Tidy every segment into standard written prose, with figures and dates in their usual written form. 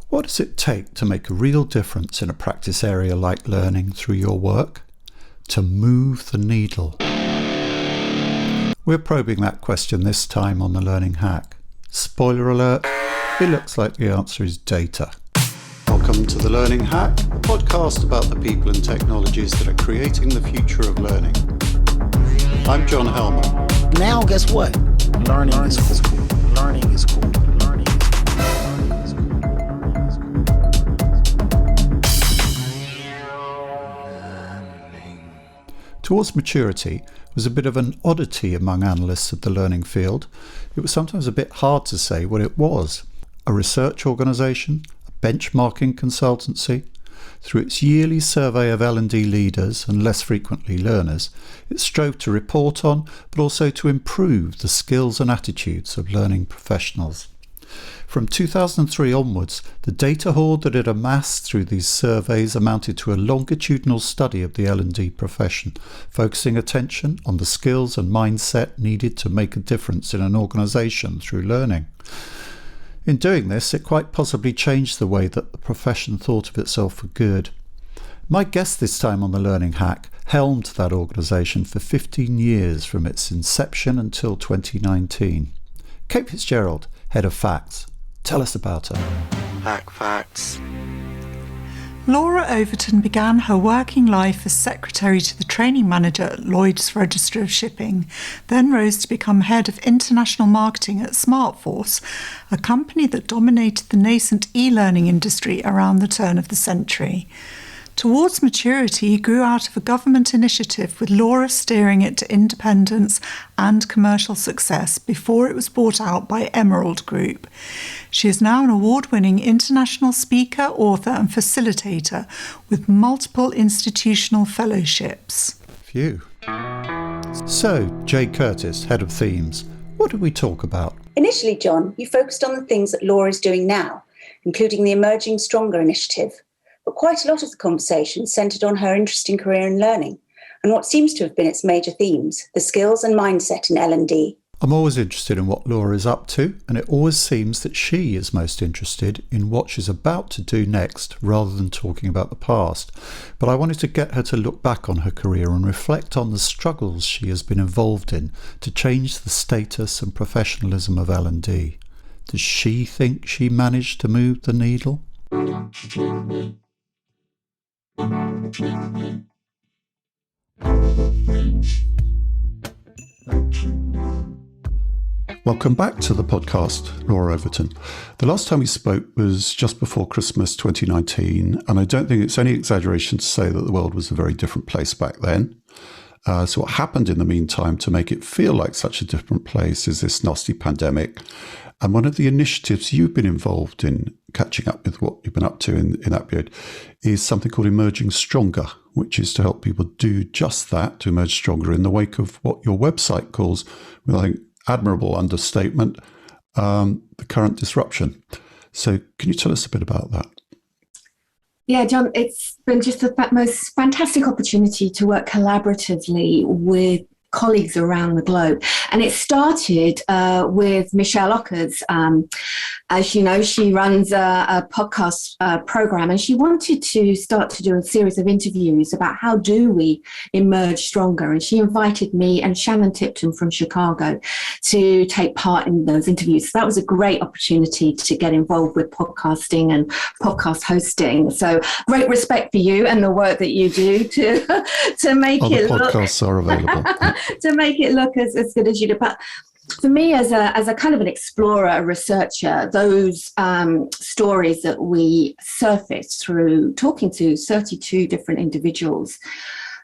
What does it take to make a real difference in a practice area like learning through your work? To move the needle. We're probing that question this time on the Learning Hack. Spoiler alert, it looks like the answer is data. Welcome to the Learning Hack, a podcast about the people and technologies that are creating the future of learning. I'm John Helmer. Now guess what? Learning is cool. Learning is cool. Learning is cool. Towards maturity was a bit of an oddity among analysts of the learning field. It was sometimes a bit hard to say what it was. A research organisation, a benchmarking consultancy. Through its yearly survey of L&D leaders and less frequently learners, it strove to report on, but also to improve the skills and attitudes of learning professionals. From 2003 onwards, the data hoard that it amassed through these surveys amounted to a longitudinal study of the L&D profession, focusing attention on the skills and mindset needed to make a difference in an organisation through learning. In doing this, it quite possibly changed the way that the profession thought of itself for good. My guest this time on the Learning Hack helmed that organisation for 15 years from its inception until 2019. Kate Fitzgerald, Head of Facts. Tell us about her. Hack Facts. Laura Overton began her working life as secretary to the training manager at Lloyd's Register of Shipping, then rose to become head of international marketing at Smartforce, a company that dominated the nascent e-learning industry around the turn of the century. Towards maturity grew out of a government initiative, with Laura steering it to independence and commercial success before it was bought out by Emerald Group. She is now an award-winning international speaker, author and facilitator with multiple institutional fellowships. Phew. So, Jay Curtis, Head of Themes, what did we talk about? Initially, John, you focused on the things that Laura is doing now, including the Emerging Stronger initiative. But quite a lot of the conversation centred on her interesting career in learning and what seems to have been its major themes, the skills and mindset in L&D. I'm always interested in what Laura is up to, and it always seems that she is most interested in what she's about to do next rather than talking about the past. But I wanted to get her to look back on her career and reflect on the struggles she has been involved in to change the status and professionalism of L&D. Does she think she managed to move the needle? Welcome back to the podcast, Laura Overton. The last time we spoke was just before Christmas 2019, and I don't think it's any exaggeration to say that the world was a very different place back then. So what happened in the meantime to make it feel like such a different place is this nasty pandemic. And one of the initiatives you've been involved in, catching up with what you've been up to in that period, is something called Emerging Stronger, which is to help people do just that, to emerge stronger in the wake of what your website calls, with I think admirable understatement, the current disruption. So can you tell us a bit about that? Yeah, John, it's been just the most fantastic opportunity to work collaboratively with colleagues around the globe. And it started with Michelle Ockers. As you know, she runs a podcast program, and she wanted to start to do a series of interviews about how do we emerge stronger. And she invited me and Shannon Tipton from Chicago to take part in those interviews. So that was a great opportunity to get involved with podcasting and podcast hosting. So great respect for you and the work that you do to make it look... podcasts are available. to make it look as good as you do. But for me, as a kind of an explorer, a researcher, those stories that we surfaced through talking to 32 different individuals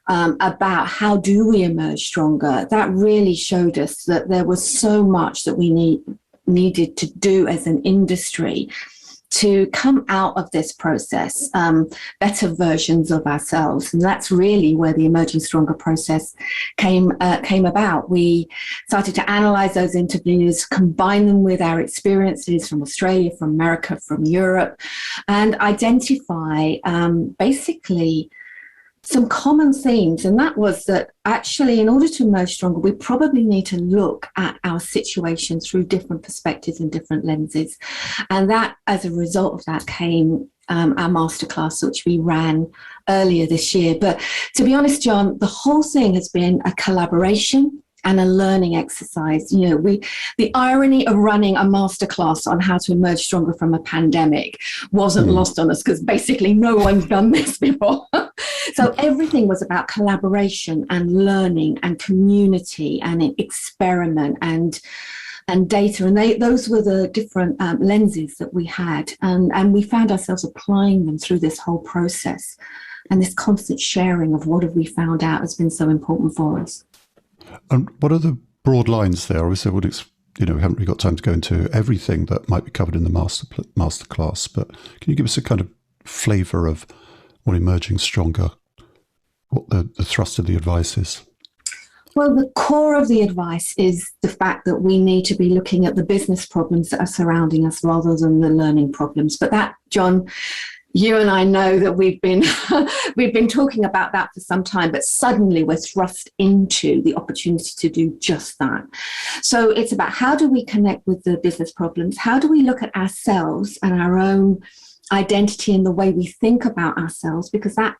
about how do we emerge stronger, that really showed us that there was so much that we needed to do as an industry to come out of this process, better versions of ourselves. And that's really where the Emerging Stronger process came about. We started to analyze those interviews, combine them with our experiences from Australia, from America, from Europe, and identify basically some common themes, and that was that actually, in order to emerge stronger, we probably need to look at our situation through different perspectives and different lenses. And that, as a result of that, came our masterclass, which we ran earlier this year. But to be honest, John, the whole thing has been a collaboration and a learning exercise. You know, the irony of running a masterclass on how to emerge stronger from a pandemic wasn't lost on us, because basically no one's done this before. So everything was about collaboration and learning and community and experiment and data. And those were the different lenses that we had. And we found ourselves applying them through this whole process. And this constant sharing of what have we found out has been so important for us. And what are the broad lines there? Obviously, we haven't really got time to go into everything that might be covered in the masterclass, but can you give us a kind of flavour of what emerging stronger, what the thrust of the advice is? Well, the core of the advice is the fact that we need to be looking at the business problems that are surrounding us rather than the learning problems. But that, John, you and I know that we've been talking about that for some time, but suddenly we're thrust into the opportunity to do just that. So it's about, how do we connect with the business problems? How do we look at ourselves and our own identity and the way we think about ourselves? Because that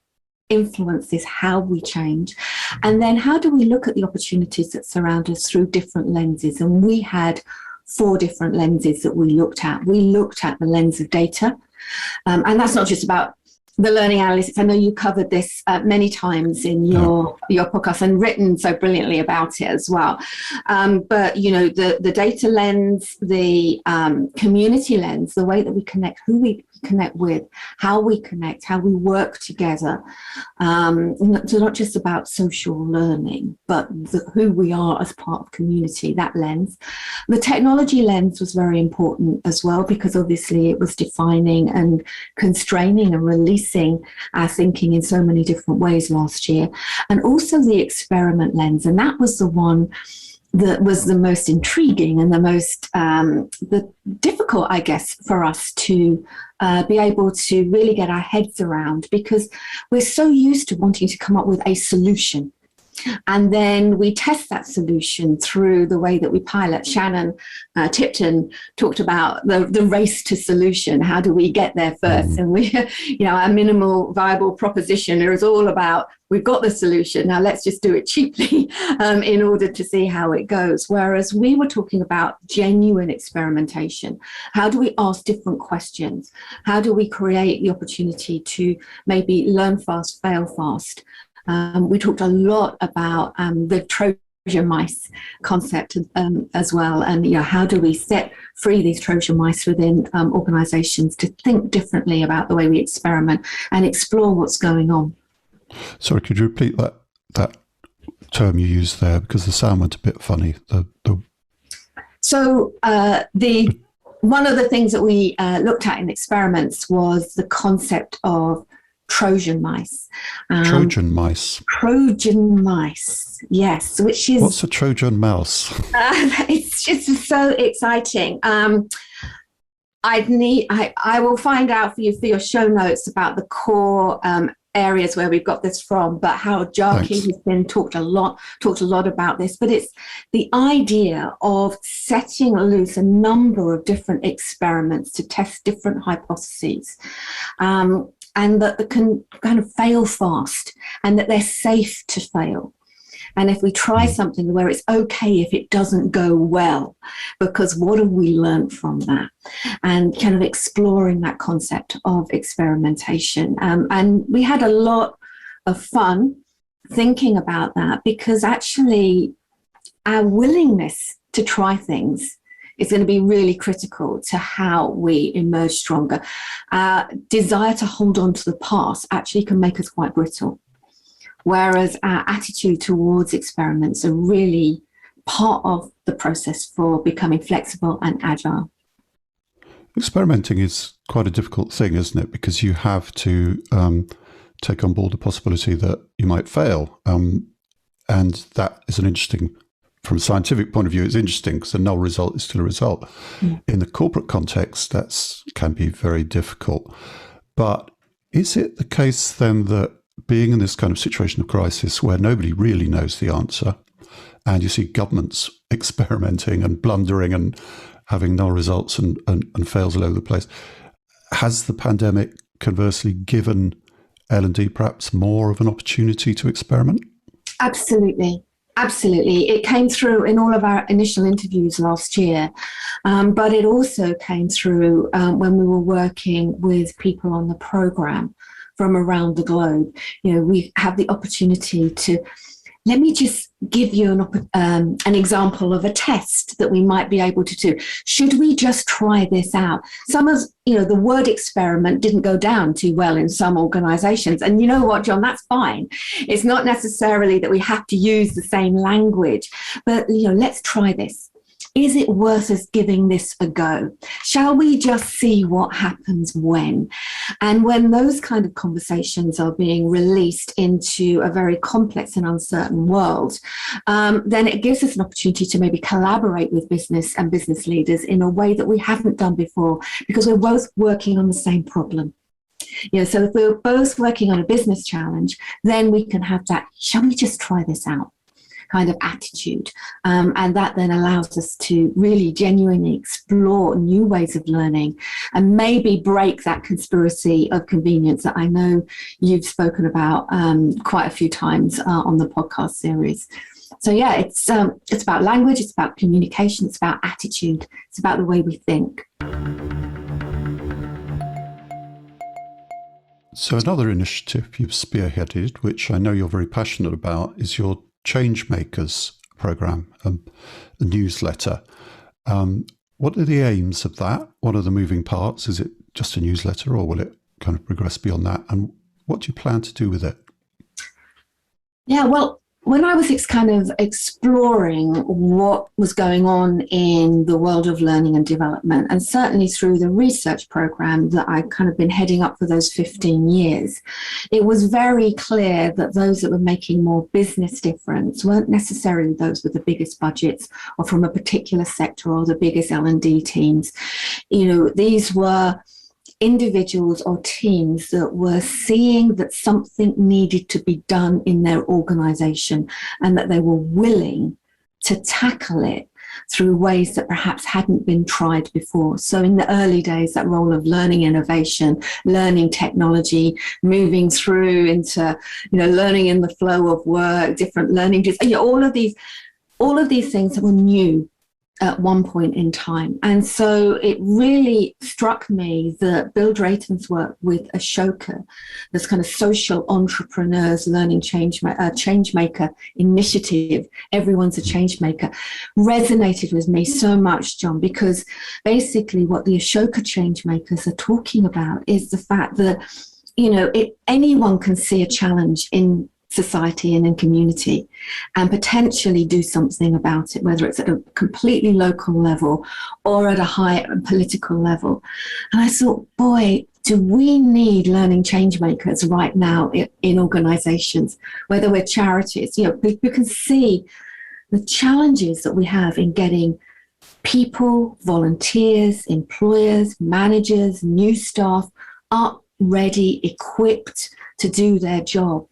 influences how we change. And then how do we look at the opportunities that surround us through different lenses? And we had 4 different lenses that we looked at. We looked at the lens of data. And that's not just about the learning analytics. I know you covered this many times in your podcast and written so brilliantly about it as well. But, you know, the data lens, the community lens, the way that we connect, who we connect with, how we connect, how we work together. So not just about social learning, but who we are as part of community, that lens. The technology lens was very important as well, because obviously it was defining and constraining and releasing our thinking in so many different ways last year. And also the experiment lens. And that was the one that was the most intriguing and the most the difficult, I guess, for us to be able to really get our heads around, because we're so used to wanting to come up with a solution. And then we test that solution through the way that we pilot. Shannon Tipton talked about the race to solution. How do we get there first? And we, our minimal viable proposition is all about, we've got the solution, now let's just do it cheaply in order to see how it goes. Whereas we were talking about genuine experimentation. How do we ask different questions? How do we create the opportunity to maybe learn fast, fail fast? We talked a lot about the Trojan mice concept as well. And how do we set free these Trojan mice within organizations to think differently about the way we experiment and explore what's going on? Sorry, could you repeat that term you used there? Because the sound went a bit funny. So one of the things that we looked at in experiments was the concept of Trojan mice. Trojan mice. Trojan mice, yes. Which is, what's a Trojan mouse? It's just so exciting. I will find out for you for your show notes about the core areas where we've got this from. But Howard Jarkey has been talked a lot about this. But it's the idea of setting loose a number of different experiments to test different hypotheses. And that they can kind of fail fast, and that they're safe to fail. And if we try something where it's okay if it doesn't go well, because what have we learned from that? And kind of exploring that concept of experimentation. And we had a lot of fun thinking about that, because actually our willingness to try things is going to be really critical to how we emerge stronger. Our desire to hold on to the past actually can make us quite brittle, whereas our attitude towards experiments are really part of the process for becoming flexible and agile. Experimenting is quite a difficult thing, isn't it? Because you have to take on board the possibility that you might fail. And that is an interesting, from a scientific point of view, it's interesting because a null result is still a result. In the corporate context, that can be very difficult. But is it the case then that being in this kind of situation of crisis where nobody really knows the answer, and you see governments experimenting and blundering and having null results and fails all over the place, has the pandemic conversely given L&D perhaps more of an opportunity to experiment? Absolutely. Absolutely. It came through in all of our initial interviews last year, but it also came through when we were working with people on the programme from around the globe. We have the opportunity to, let me just give you an example of a test that we might be able to do. Should we just try this out? Some of, the word experiment didn't go down too well in some organizations. And you know what, John, that's fine. It's not necessarily that we have to use the same language, but, let's try this. Is it worth us giving this a go? Shall we just see what happens when? And when those kind of conversations are being released into a very complex and uncertain world, then it gives us an opportunity to maybe collaborate with business and business leaders in a way that we haven't done before, because we're both working on the same problem. So if we're both working on a business challenge, then we can have that, shall we just try this out? Kind of attitude. And that then allows us to really genuinely explore new ways of learning and maybe break that conspiracy of convenience that I know you've spoken about quite a few times on the podcast series. So yeah, it's about language, it's about communication, it's about attitude, it's about the way we think. So another initiative you've spearheaded, which I know you're very passionate about, is your Changemakers program, a newsletter. What are the aims of that? What are the moving parts? Is it just a newsletter, or will it kind of progress beyond that? And what do you plan to do with it? Yeah, well, when I was kind of exploring what was going on in the world of learning and development, and certainly through the research program that I've kind of been heading up for those 15 years, it was very clear that those that were making more business difference weren't necessarily those with the biggest budgets or from a particular sector or the biggest L&D teams. These were individuals or teams that were seeing that something needed to be done in their organization and that they were willing to tackle it through ways that perhaps hadn't been tried before. So in the early days, that role of learning innovation, learning technology, moving through into, learning in the flow of work, different learning, all of these things that were new at one point in time. And so it really struck me that Bill Drayton's work with Ashoka, this kind of social entrepreneurs learning changemaker initiative, everyone's a changemaker, resonated with me so much, John, because basically what the Ashoka changemakers are talking about is the fact that, anyone can see a challenge in society and in community and potentially do something about it, whether it's at a completely local level or at a high political level. And I thought, boy, do we need learning change makers right now in organizations, whether we're charities. We can see the challenges that we have in getting people, volunteers, employers, managers, new staff up, ready, equipped to do their job.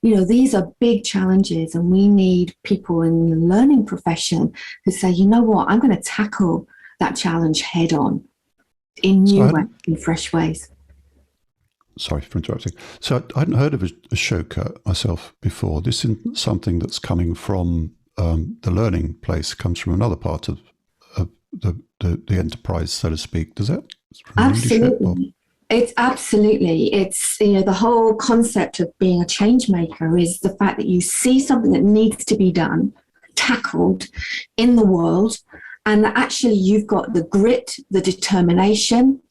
These are big challenges, and we need people in the learning profession who say, you know what, I'm going to tackle that challenge head on in new ways, in fresh ways. Sorry for interrupting. So I hadn't heard of Ashoka myself before. This isn't something that's coming from the learning place, comes from another part of the enterprise, so to speak, does it? Absolutely. It's the whole concept of being a change maker is the fact that you see something that needs to be done, tackled in the world, and that actually you've got the grit, the determination,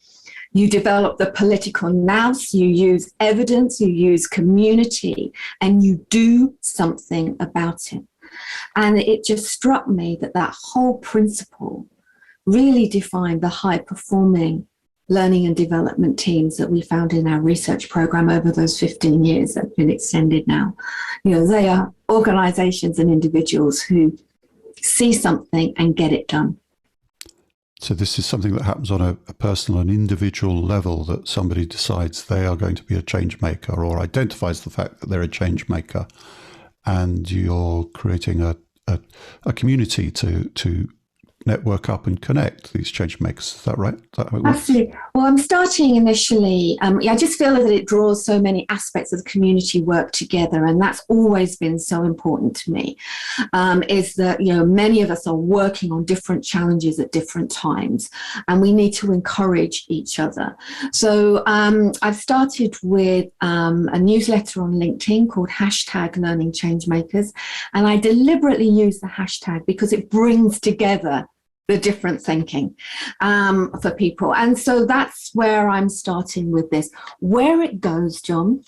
you develop the political nous, you use evidence, you use community, and you do something about it. And it just struck me that whole principle really defined the high-performing learning and development teams that we found in our research program over those 15 years that have been extended now. They are organizations and individuals who see something and get it done. So this is something that happens on a personal and individual level, that somebody decides they are going to be a change maker or identifies the fact that they're a change maker, and you're creating a community to network up and connect these change makers. Is that right? Is that how it works? Absolutely. Well, I'm starting initially. I just feel that it draws so many aspects of the community work together, and that's always been so important to me. Is that many of us are working on different challenges at different times, and we need to encourage each other. So I've started with a newsletter on LinkedIn called #LearningChangemakers, and I deliberately use the hashtag because it brings together the different thinking for people. And so that's where I'm starting with this. Where it goes, John,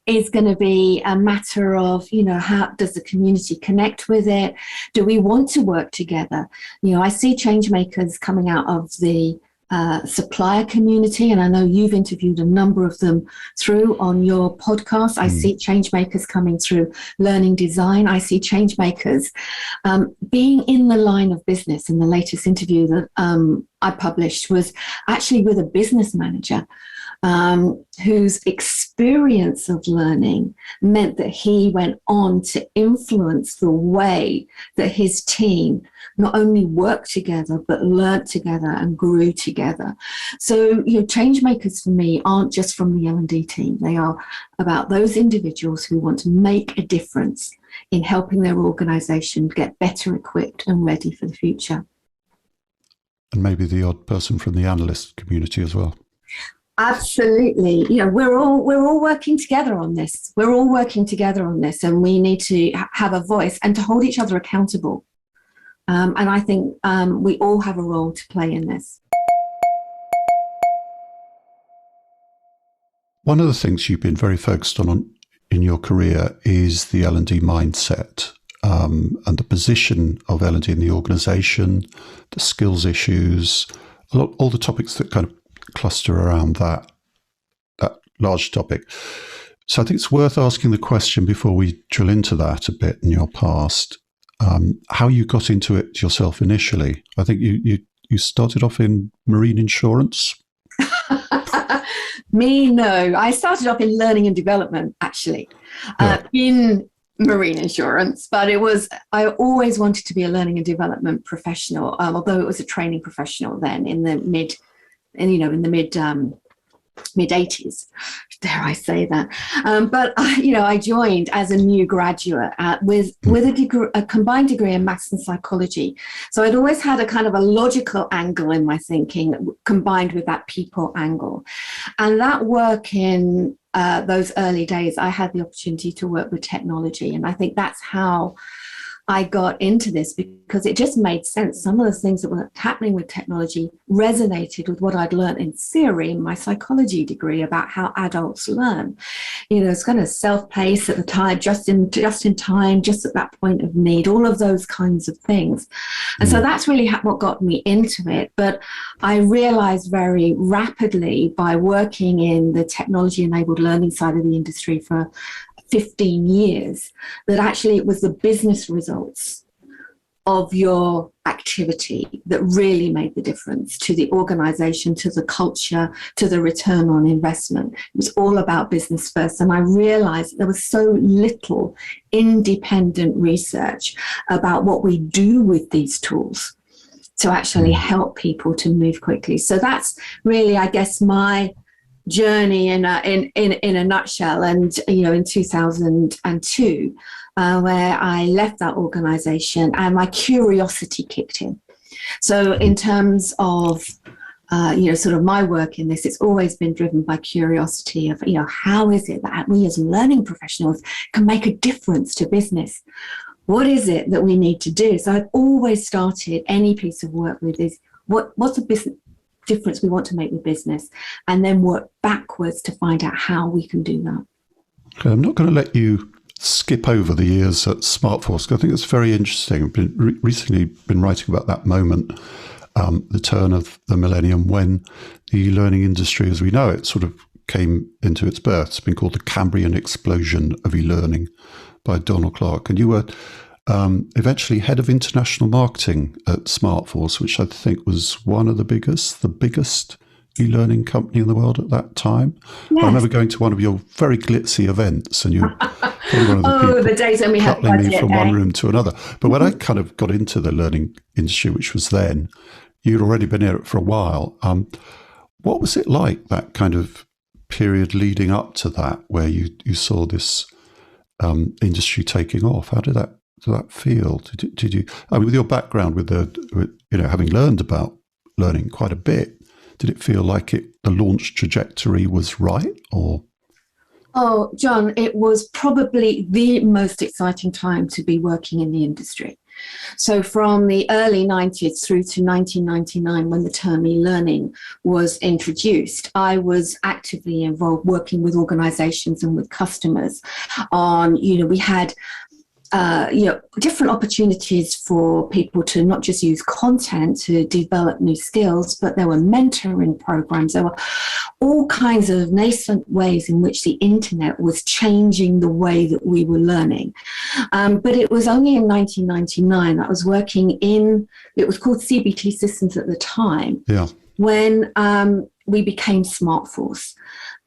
is going to be a matter of, how does the community connect with it? Do we want to work together? I see change makers coming out of the supplier community, and I know you've interviewed a number of them through on your podcast. I see change makers coming through learning design. I see change makers being in the line of business. In the latest interview that I published was actually with a business manager whose experience of learning meant that he went on to influence the way that his team not only worked together, but learnt together and grew together. So, change makers for me aren't just from the L&D team. They are about those individuals who want to make a difference in helping their organization get better equipped and ready for the future. And maybe the odd person from the analyst community as well. Absolutely. We're all working together on this. We're all working together on this, and we need to have a voice and to hold each other accountable. And I think we all have a role to play in this. One of the things you've been very focused on in your career is the L&D mindset, and the position of L&D in the organisation, the skills issues, all the topics that kind of cluster around that large topic. So I think it's worth asking the question, before we drill into that a bit in your past, how you got into it yourself initially. I think you started off in marine insurance. No. I started off in learning and development, actually, in marine insurance, but I always wanted to be a learning and development professional, although it was a training professional then in the mid 80s, dare I say that. But I joined as a new graduate with a combined degree in maths and psychology. So I'd always had a kind of a logical angle in my thinking, combined with that people angle. And that work in those early days, I had the opportunity to work with technology. And I think that's how I got into this, because it just made sense. Some of the things that were happening with technology resonated with what I'd learned in theory in my psychology degree about how adults learn. It's kind of self-paced at the time, just in time, just at that point of need, all of those kinds of things. And so that's really what got me into it. But I realized very rapidly, by working in the technology-enabled learning side of the industry for 15 years, that actually it was the business results of your activity that really made the difference to the organization, to the culture, to the return on investment. It was all about business first. And I realized there was so little independent research about what we do with these tools to actually help people to move quickly. So that's really, I guess, my journey in a nutshell. And in 2002, where I left that organization and my curiosity kicked in. So in terms of sort of my work in this, it's always been driven by curiosity of how is it that we as learning professionals can make a difference to business? What is it that we need to do? So I've always started any piece of work with is what's the business difference we want to make with business, and then work backwards to find out how we can do that. Okay, I'm not going to let you skip over the years at Smartforce. I think it's very interesting. I've recently been writing about that moment, the turn of the millennium, when the learning industry as we know it sort of came into its birth. It's been called the Cambrian explosion of e-learning by Donald Clark. And you were eventually head of international marketing at Smartforce, which I think was one of the biggest e-learning company in the world at that time. Yes. I remember going to one of your very glitzy events, and you were probably one of the people the days when we had shuttling me from one day. room to another. But when I kind of got into the learning industry, which was then, you'd already been in it for a while. What was it like, that kind of period leading up to that, where you saw this industry taking off? How did that feel? Did you? I mean, with your background, with having learned about learning quite a bit, did it feel like the launch trajectory was right, or? Oh, John, it was probably the most exciting time to be working in the industry. So from the early 90s through to 1999, when the term e-learning was introduced, I was actively involved working with organizations and with customers on, we had different opportunities for people to not just use content to develop new skills, but there were mentoring programs. There were all kinds of nascent ways in which the internet was changing the way that we were learning. But it was only in 1999 that I was working it was called CBT Systems at the time, when we became Smartforce.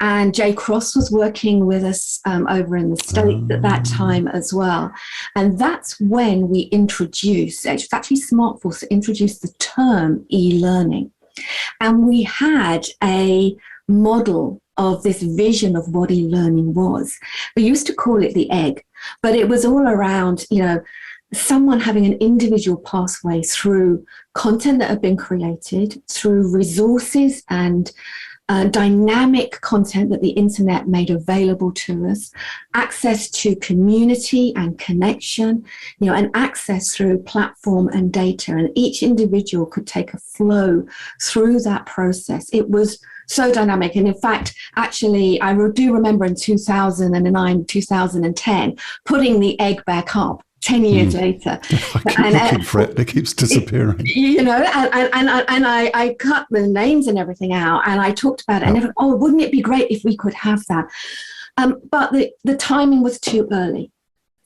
And Jay Cross was working with us over in the States at that time as well. And that's when we introduced, actually Smartforce introduced the term e-learning. And we had a model of this vision of what e-learning was. We used to call it the egg, but it was all around, someone having an individual pathway through content that had been created, through resources and dynamic content that the internet made available to us, access to community and connection, and access through platform and data. And each individual could take a flow through that process. It was so dynamic. And in fact, actually, I do remember in 2009, 2010, putting the egg back up 10 years later. I keep looking for it. It keeps disappearing. And I cut the names and everything out, and I talked about it. And everyone, wouldn't it be great if we could have that? But the timing was too early.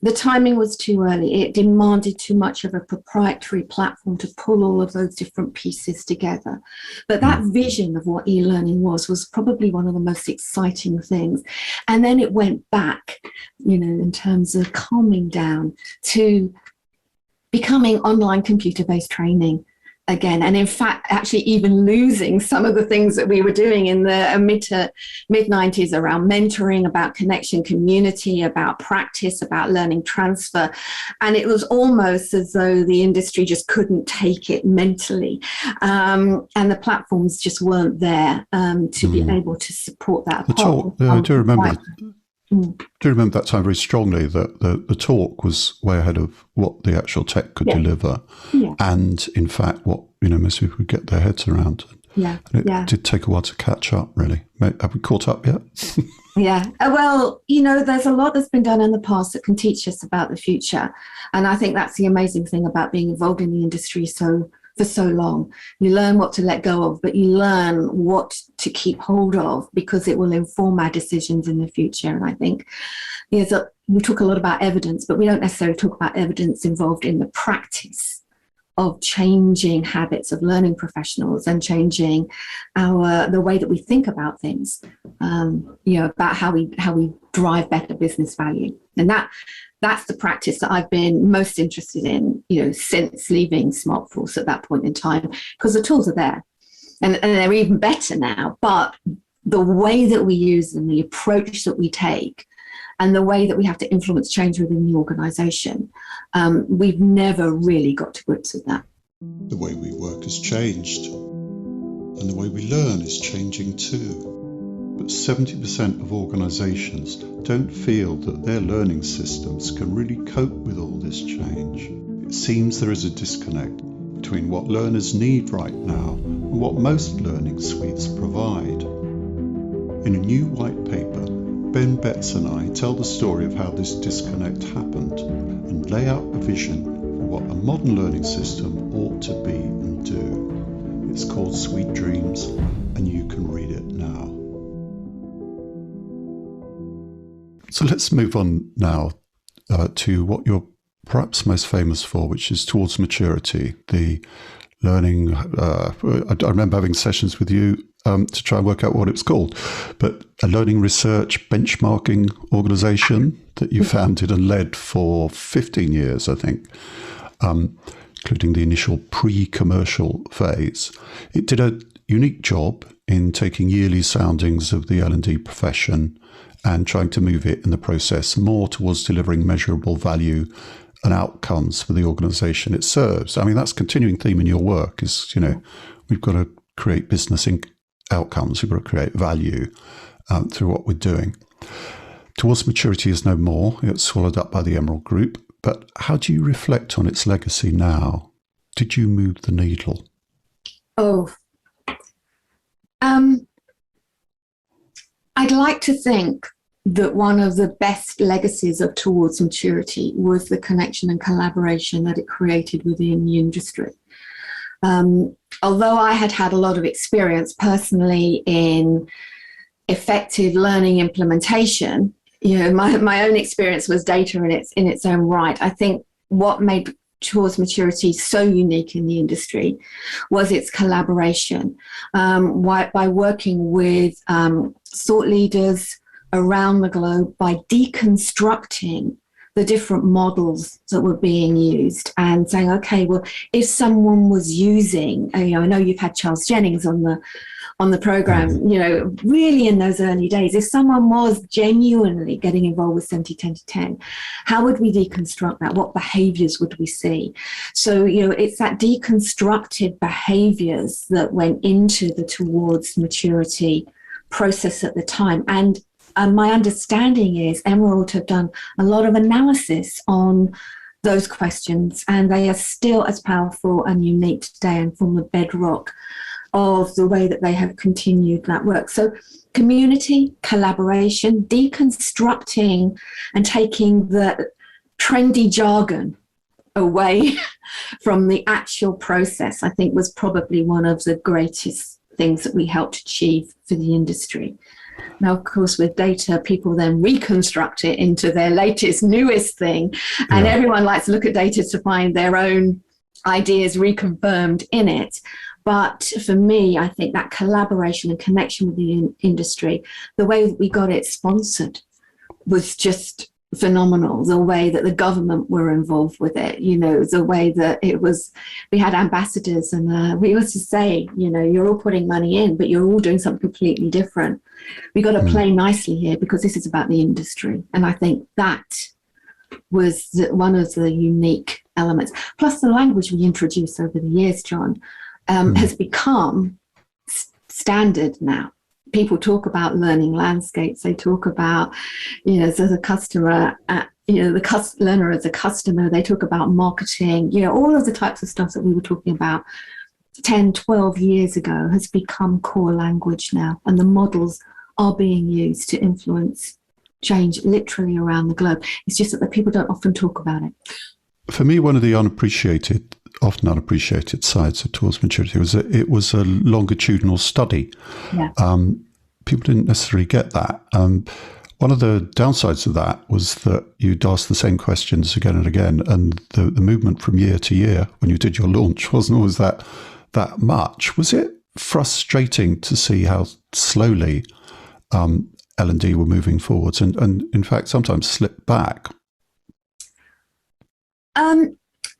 It demanded too much of a proprietary platform to pull all of those different pieces together. But that vision of what e-learning was probably one of the most exciting things. And then it went back, in terms of calming down to becoming online computer-based training again. And in fact, actually even losing some of the things that we were doing in the mid-90s around mentoring, about connection, community, about practice, about learning transfer. And it was almost as though the industry just couldn't take it mentally. And the platforms just weren't there to be able to support that. I do remember. Do remember that time very strongly, that the talk was way ahead of what the actual tech could deliver, and in fact what most people could get their heads around. And it did take a while to catch up, really. Have we caught up yet? Well, there's a lot that's been done in the past that can teach us about the future, and I think that's the amazing thing about being involved in the industry for so long. You learn what to let go of, but you learn what to keep hold of, because it will inform our decisions in the future. And I think we talk a lot about evidence, but we don't necessarily talk about evidence involved in the practice of changing habits of learning professionals and changing the way that we think about things, about how we drive better business value. And that's the practice that I've been most interested in, since leaving Smartforce at that point in time, because the tools are there and they're even better now. But the way that we use them, the approach that we take, and the way that we have to influence change within the organization, we've never really got to grips with that. The way we work has changed, and the way we learn is changing too. But 70% of organisations don't feel that their learning systems can really cope with all this change. It seems there is a disconnect between what learners need right now and what most learning suites provide. In a new white paper, Ben Betts and I tell the story of how this disconnect happened and lay out a vision for what a modern learning system ought to be and do. It's called Sweet Dreams, and you can read it now. So let's move on now to what you're perhaps most famous for, which is Towards Maturity, the learning. I remember having sessions with you to try and work out what it was called, but a learning research benchmarking organization that you founded and led for 15 years, I think, including the initial pre-commercial phase. It did a unique job in taking yearly soundings of the L&D profession and trying to move it in the process more towards delivering measurable value and outcomes for the organization it serves. I mean, that's a continuing theme in your work is, we've got to create business outcomes, we've got to create value through what we're doing. Towards Maturity is no more. It's swallowed up by the Emerald Group. But how do you reflect on its legacy now? Did you move the needle? I'd like to think that one of the best legacies of Towards Maturity was the connection and collaboration that it created within the industry. Although I had a lot of experience personally in effective learning implementation, my own experience was data in its own right. I think what made Towards Maturity so unique in the industry was its collaboration by working with thought leaders around the globe, by deconstructing the different models that were being used and saying, okay, well, if someone was using, I know you've had Charles Jennings on the program, really in those early days, if someone was genuinely getting involved with 70-10-10, how would we deconstruct that? What behaviors would we see? So, it's that deconstructed behaviors that went into the Towards Maturity process at the time. And my understanding is Emerald have done a lot of analysis on those questions, and they are still as powerful and unique today and form the bedrock of the way that they have continued that work. So community, collaboration, deconstructing and taking the trendy jargon away from the actual process, I think was probably one of the greatest things that we helped achieve for the industry. Now, of course, with data, people then reconstruct it into their latest, newest thing. And everyone likes to look at data to find their own ideas reconfirmed in it. But for me, I think that collaboration and connection with the industry, the way that we got it sponsored was just phenomenal. The way that the government were involved with it, the way that it was, we had ambassadors and we used to say, you're all putting money in, but you're all doing something completely different. We got to play nicely here because this is about the industry. And I think that was one of the unique elements. Plus the language we introduced over the years, John, has become standard now. People talk about learning landscapes. They talk about, as a customer, the learner as a customer. They talk about marketing, all of the types of stuff that we were talking about 10, 12 years ago has become core language now. And the models are being used to influence change literally around the globe. It's just that the people don't often talk about it. For me, one of the often unappreciated sides of Towards Maturity was that it was a longitudinal study. Yeah. People didn't necessarily get that. One of the downsides of that was that you'd ask the same questions again and again, and the movement from year to year when you did your launch wasn't always that much. Was it frustrating to see how slowly L&D were moving forwards and in fact sometimes slipped back?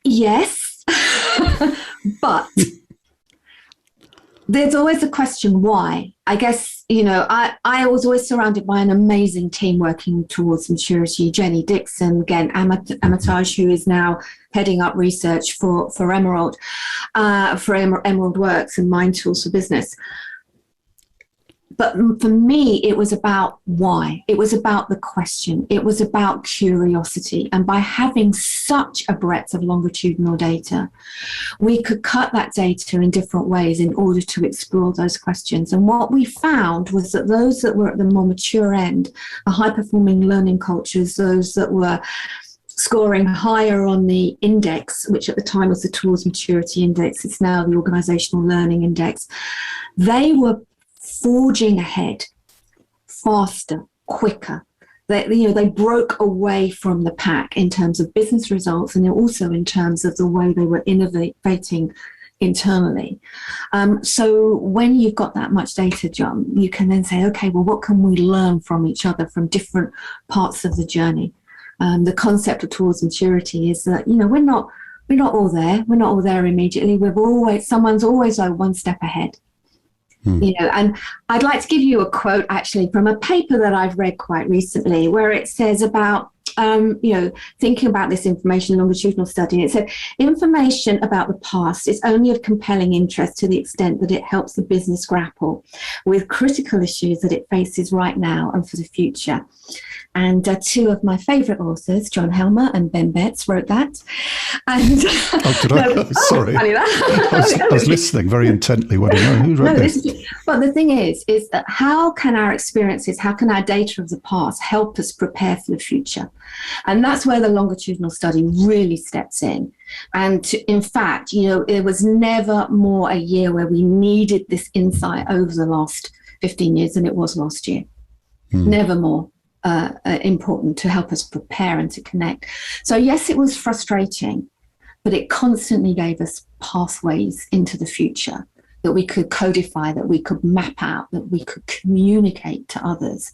Yes, but there's always a question why. I guess, I was always surrounded by an amazing team working towards maturity. Jenny Dixon, again, Amatage, who is now heading up research for Emerald, for Emerald Works and Mind Tools for Business. But for me, it was about why. It was about the question. It was about curiosity. And by having such a breadth of longitudinal data, we could cut that data in different ways in order to explore those questions. And what we found was that those that were at the more mature end, the high-performing learning cultures, those that were scoring higher on the index, which at the time was the Towards Maturity Index, it's now the Organizational Learning Index, they were forging ahead faster, quicker. They broke away from the pack in terms of business results, and also in terms of the way they were innovating internally. So when you've got that much data, John, you can then say, okay, well, what can we learn from each other from different parts of the journey? The concept of towards maturity is that, we're not all there. We're not all there immediately. Someone's always like one step ahead. And I'd like to give you a quote actually from a paper that I've read quite recently, where it says about, thinking about this information longitudinal study. It said, information about the past is only of compelling interest to the extent that it helps the business grapple with critical issues that it faces right now and for the future. And two of my favourite authors, John Helmer and Ben Betts, wrote that. And Sorry. I was listening very intently. Who wrote this? But the thing is that how can our experiences, how can our data of the past help us prepare for the future? And that's where the longitudinal study really steps in. And in fact, it was never more a year where we needed this insight over the last 15 years than it was last year. Never more. Important to help us prepare and to connect. So yes, it was frustrating, but it constantly gave us pathways into the future that we could codify, that we could map out, that we could communicate to others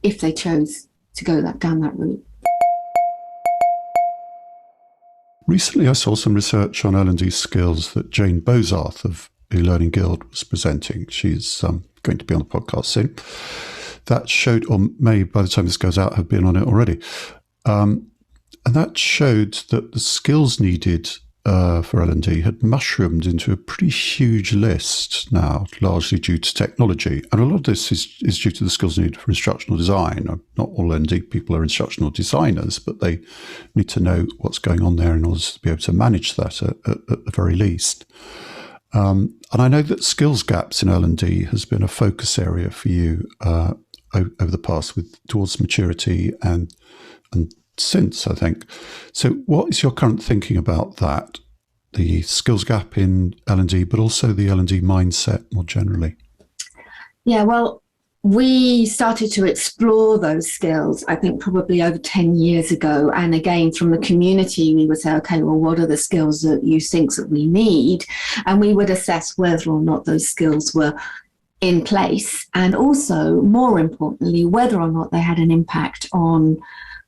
if they chose to go down that route. Recently, I saw some research on L&D skills that Jane Bozarth of the Learning Guild was presenting. She's going to be on the podcast soon. That showed, or may by the time this goes out have been on it already, and that showed that the skills needed for L&D had mushroomed into a pretty huge list now, largely due to technology. And a lot of this is due to the skills needed for instructional design. Not all L&D people are instructional designers, but they need to know what's going on there in order to be able to manage that at the very least. And I know that skills gaps in L&D has been a focus area for you over the past towards maturity and since, I think. So what is your current thinking about that, the skills gap in L&D, but also the L&D mindset more generally? Yeah, well, we started to explore those skills, I think probably over 10 years ago. And again, from the community, we would say, okay, well, what are the skills that you think that we need? And we would assess whether or not those skills were in place, and also, more importantly, whether or not they had an impact on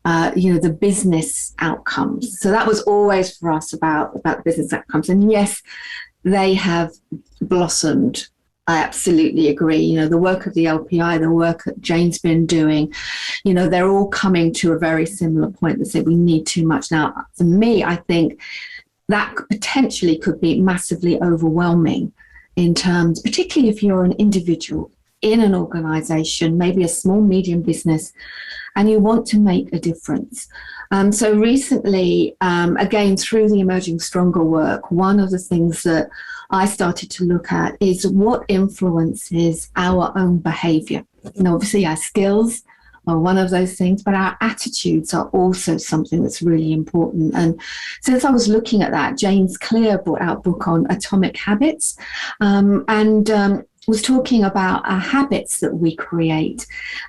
the business outcomes. So that was always for us about the business outcomes. And yes, they have blossomed. I absolutely agree. The work of the LPI, the work that Jane's been doing, they're all coming to a very similar point that say we need too much. Now, for me, I think that potentially could be massively overwhelming in terms, particularly if you're an individual in an organization, maybe a small, medium business, and you want to make a difference. So recently, again, through the Emerging Stronger work, one of the things that I started to look at is what influences our own behavior. Obviously, our skills are one of those things, but our attitudes are also something that's really important. And since I was looking at that, James Clear brought out a book on atomic habits, and was talking about our habits that we create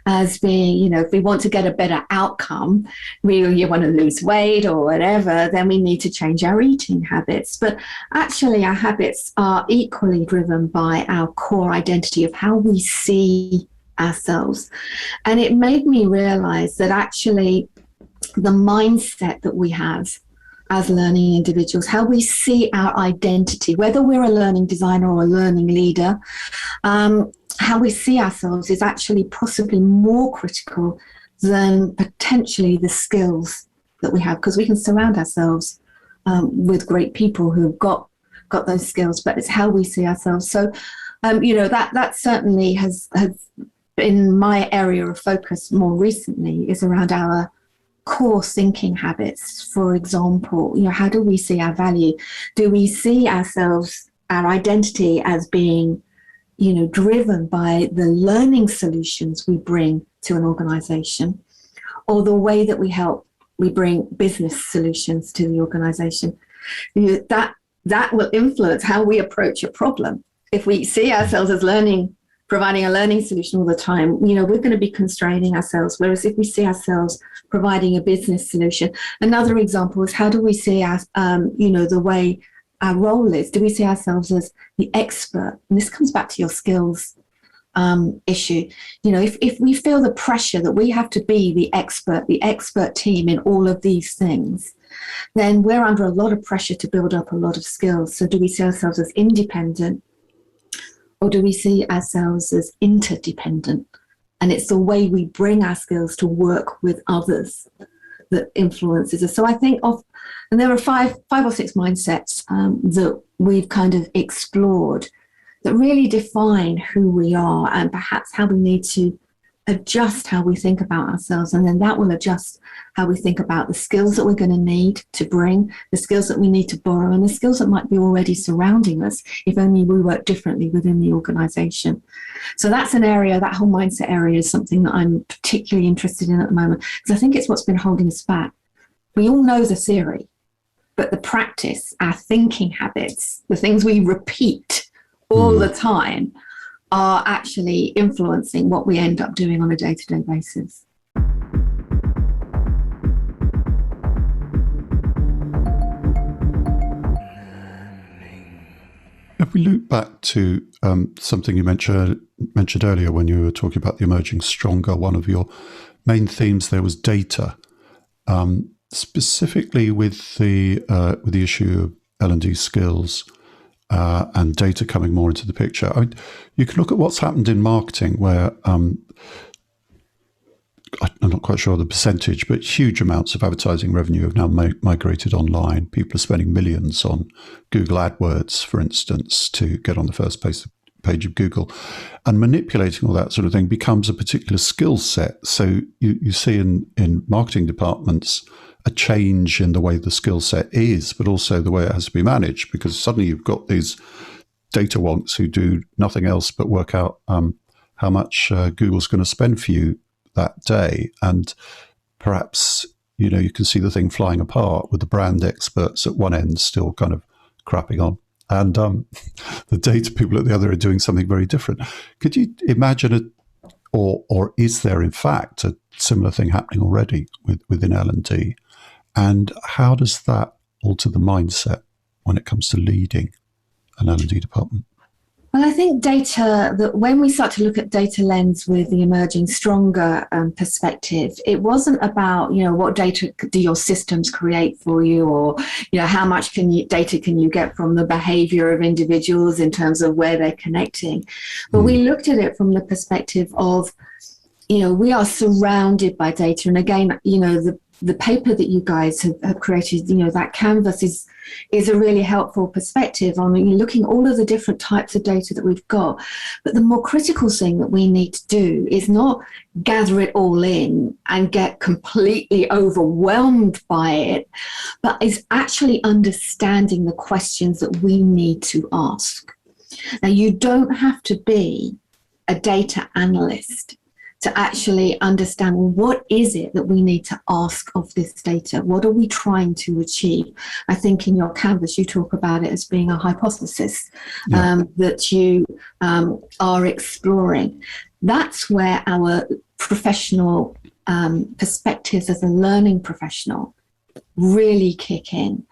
as being, if we want to get a better outcome, you want to lose weight or whatever, then we need to change our eating habits. But actually, our habits are equally driven by our core identity of how we see ourselves. And it made me realize that actually the mindset that we have as learning individuals, how we see our identity, whether we're a learning designer or a learning leader, how we see ourselves is actually possibly more critical than potentially the skills that we have, because we can surround ourselves with great people who've got those skills, but it's how we see ourselves. So, that certainly has been my area of focus more recently, is around our core thinking habits. For example, how do we see our value? Do we see ourselves, our identity, as being, driven by the learning solutions we bring to an organization, or the way that we bring business solutions to the organization? That will influence how we approach a problem. If we see ourselves as learning providing a learning solution all the time, you know, we're going to be constraining ourselves. Whereas if we see ourselves providing a business solution, another example is how do we see you know, the way our role is? Do we see ourselves as the expert? And this comes back to your skills issue. You know, if we feel the pressure that we have to be the expert team in all of these things, then we're under a lot of pressure to build up a lot of skills. So do we see ourselves as independent, or do we see ourselves as interdependent? And it's the way we bring our skills to work with others that influences us. So I think and there are five or six mindsets that we've kind of explored that really define who we are and perhaps how we need to adjust how we think about ourselves. And then that will adjust how we think about the skills that we're going to need to bring, the skills that we need to borrow, and the skills that might be already surrounding us if only we work differently within the organization. So that's an area, that whole mindset area is something that I'm particularly interested in at the moment, because I think it's what's been holding us back. We all know the theory, but the practice, our thinking habits, the things we repeat all the time are actually influencing what we end up doing on a day-to-day basis. If we loop back to something you mentioned earlier when you were talking about the emerging stronger, one of your main themes there was data, specifically with the issue of L&D skills and data coming more into the picture. I mean, you can look at what's happened in marketing where I'm not quite sure of the percentage, but huge amounts of advertising revenue have now migrated online. People are spending millions on Google AdWords, for instance, to get on the first page of Google. And manipulating all that sort of thing becomes a particular skill set. So you see in marketing departments a change in the way the skill set is, but also the way it has to be managed, because suddenly you've got these data wonks who do nothing else but work out how much Google's going to spend for you that day. And perhaps, you know, you can see the thing flying apart with the brand experts at one end still kind of crapping on, and the data people at the other are doing something very different. Could you imagine or is there in fact a similar thing happening already within L&D? And how does that alter the mindset when it comes to leading an L&D department? Well, I think data, that when we start to look at data lens with the emerging stronger perspective, it wasn't about, you know, what data do your systems create for you, or, you know, how much data can you get from the behavior of individuals in terms of where they're connecting. But we looked at it from the perspective of, you know, we are surrounded by data. And again, you know, the paper that you guys have created, you know, that canvas is a really helpful perspective on looking at all of the different types of data that we've got. But the more critical thing that we need to do is not gather it all in and get completely overwhelmed by it, but is actually understanding the questions that we need to ask. Now, you don't have to be a data analyst to actually understand, well, what is it that we need to ask of this data? What are we trying to achieve? I think in your canvas, you talk about it as being a hypothesis that you are exploring. That's where our professional perspectives as a learning professional really kick in.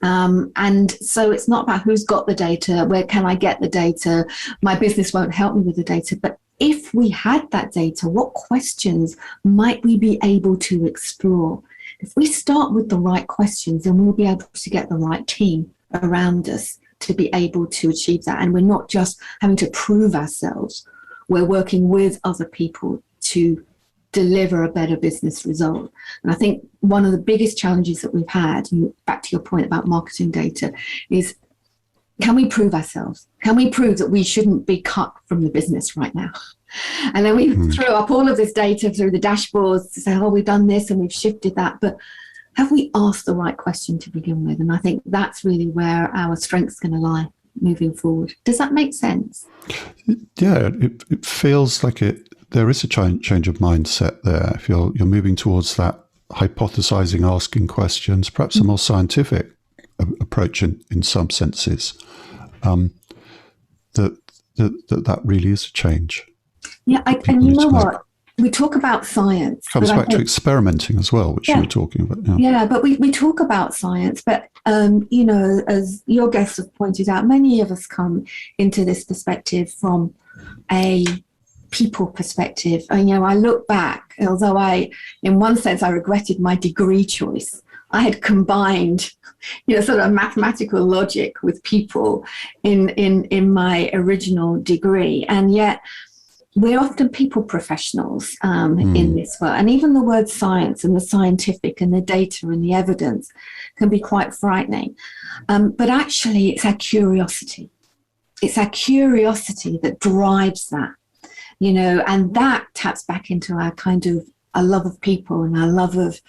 And so it's not about who's got the data, where can I get the data, my business won't help me with the data, but if we had that data, what questions might we be able to explore? If we start with the right questions, then we'll be able to get the right team around us to be able to achieve that. And we're not just having to prove ourselves. We're working with other people to deliver a better business result. And I think one of the biggest challenges that we've had, back to your point about marketing data, is can we prove ourselves? Can we prove that we shouldn't be cut from the business right now? And then we threw up all of this data through the dashboards to say, oh, we've done this and we've shifted that. But have we asked the right question to begin with? And I think that's really where our strength's going to lie moving forward. Does that make sense? Yeah, it feels like there is a change of mindset there. If you're moving towards that hypothesizing, asking questions, perhaps a more scientific approach in some senses. That that really is a change. Yeah, and you know what? We talk about science. Comes back to experimenting as well, which you were talking about. Yeah, but we talk about science, but, as your guests have pointed out, many of us come into this perspective from a people perspective. And, I look back, although in one sense, I regretted my degree choice. I had combined, sort of mathematical logic with people in my original degree. And yet, we're often people professionals in this world. And even the word science and the scientific and the data and the evidence can be quite frightening. But actually, it's our curiosity. It's our curiosity that drives that, and that taps back into our kind of a love of people and our love of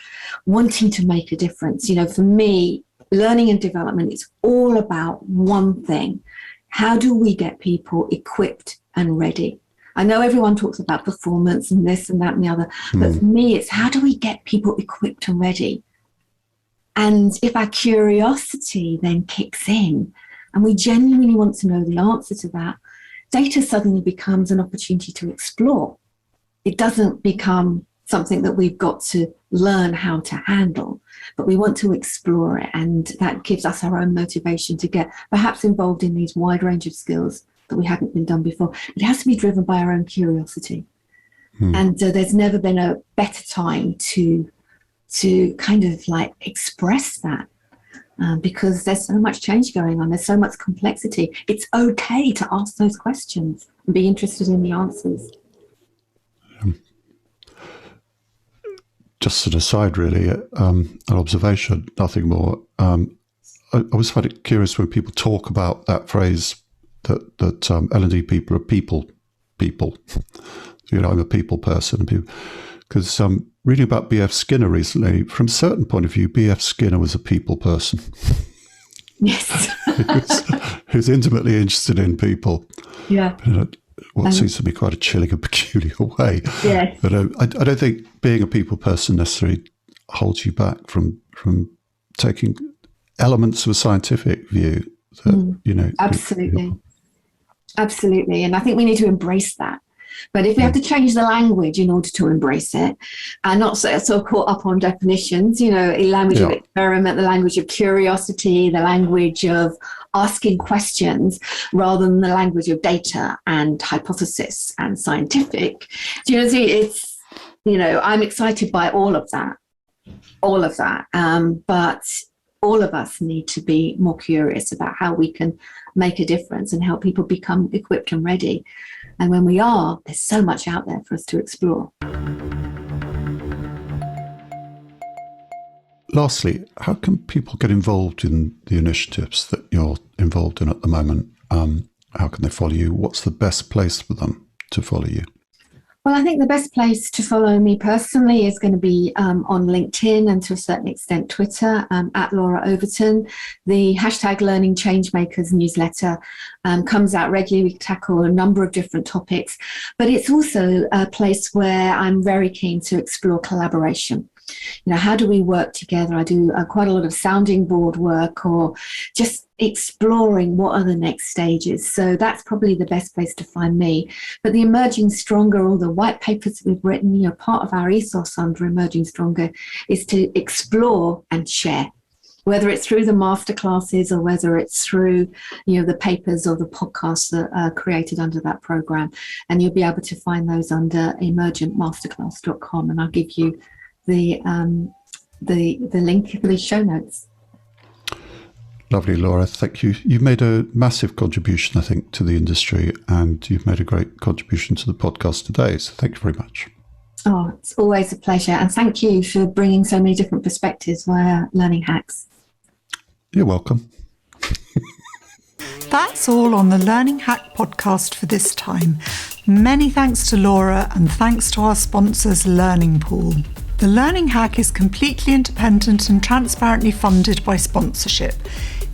wanting to make a difference. For me, learning and development is all about one thing. How do we get people equipped and ready? I know everyone talks about performance and this and that and the other, but for me, it's how do we get people equipped and ready? And if our curiosity then kicks in and we genuinely want to know the answer to that, data suddenly becomes an opportunity to explore. It doesn't become something that we've got to learn how to handle, but we want to explore it. And that gives us our own motivation to get perhaps involved in these wide range of skills that we hadn't been done before. It has to be driven by our own curiosity. And there's never been a better time to kind of like express that because there's so much change going on. There's so much complexity. It's okay to ask those questions and be interested in the answers. Just an aside, really, an observation, nothing more. I always find it curious when people talk about that phrase that L&D people are people. I'm a people person. Because reading about B.F. Skinner recently, from a certain point of view, B.F. Skinner was a people person. Yes. who's intimately interested in people. Yeah. What seems to be quite a chilling and peculiar way. Yes. But I don't think being a people person necessarily holds you back from taking elements of a scientific view that, Absolutely. And I think we need to embrace that. But if we have to change the language in order to embrace it and not so caught up on definitions, a language of experiment, the language of curiosity, the language of asking questions rather than the language of data and hypothesis and scientific. Do you know, it's, I'm excited by all of that. But all of us need to be more curious about how we can make a difference and help people become equipped and ready. And when we are, there's so much out there for us to explore. Lastly, how can people get involved in the initiatives that you're involved in at the moment? How can they follow you? What's the best place for them to follow you? Well, I think the best place to follow me personally is going to be on LinkedIn and to a certain extent Twitter, at Laura Overton. The hashtag LearningChangemakers newsletter comes out regularly. We tackle a number of different topics, but it's also a place where I'm very keen to explore collaboration. How do we work together? I do quite a lot of sounding board work or just exploring what are the next stages. So that's probably the best place to find me. But the Emerging Stronger, all the white papers we've written, part of our ethos under Emerging Stronger is to explore and share, whether it's through the masterclasses or whether it's through, the papers or the podcasts that are created under that program. And you'll be able to find those under emergentmasterclass.com. And I'll give you the link for the show notes. Lovely, Laura. Thank you. You've made a massive contribution, I think, to the industry, and you've made a great contribution to the podcast today. So thank you very much. Oh, it's always a pleasure. And thank you for bringing so many different perspectives via Learning Hacks. You're welcome. That's all on the Learning Hack podcast for this time. Many thanks to Laura and thanks to our sponsors, Learning Pool. The Learning Hack is completely independent and transparently funded by sponsorship.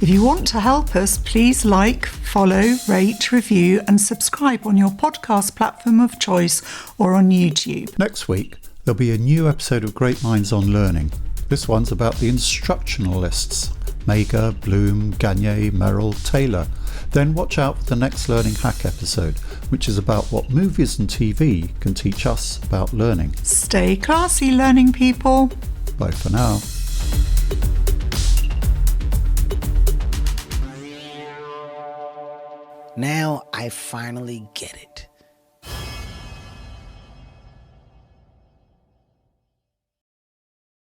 If you want to help us, please like, follow, rate, review and subscribe on your podcast platform of choice or on YouTube. Next week, there'll be a new episode of Great Minds on Learning. This one's about the instructionalists, Mager, Bloom, Gagne, Merrill, Taylor. Then watch out for the next Learning Hack episode, which is about what movies and TV can teach us about learning. Stay classy, learning people. Bye for now. Now I finally get it.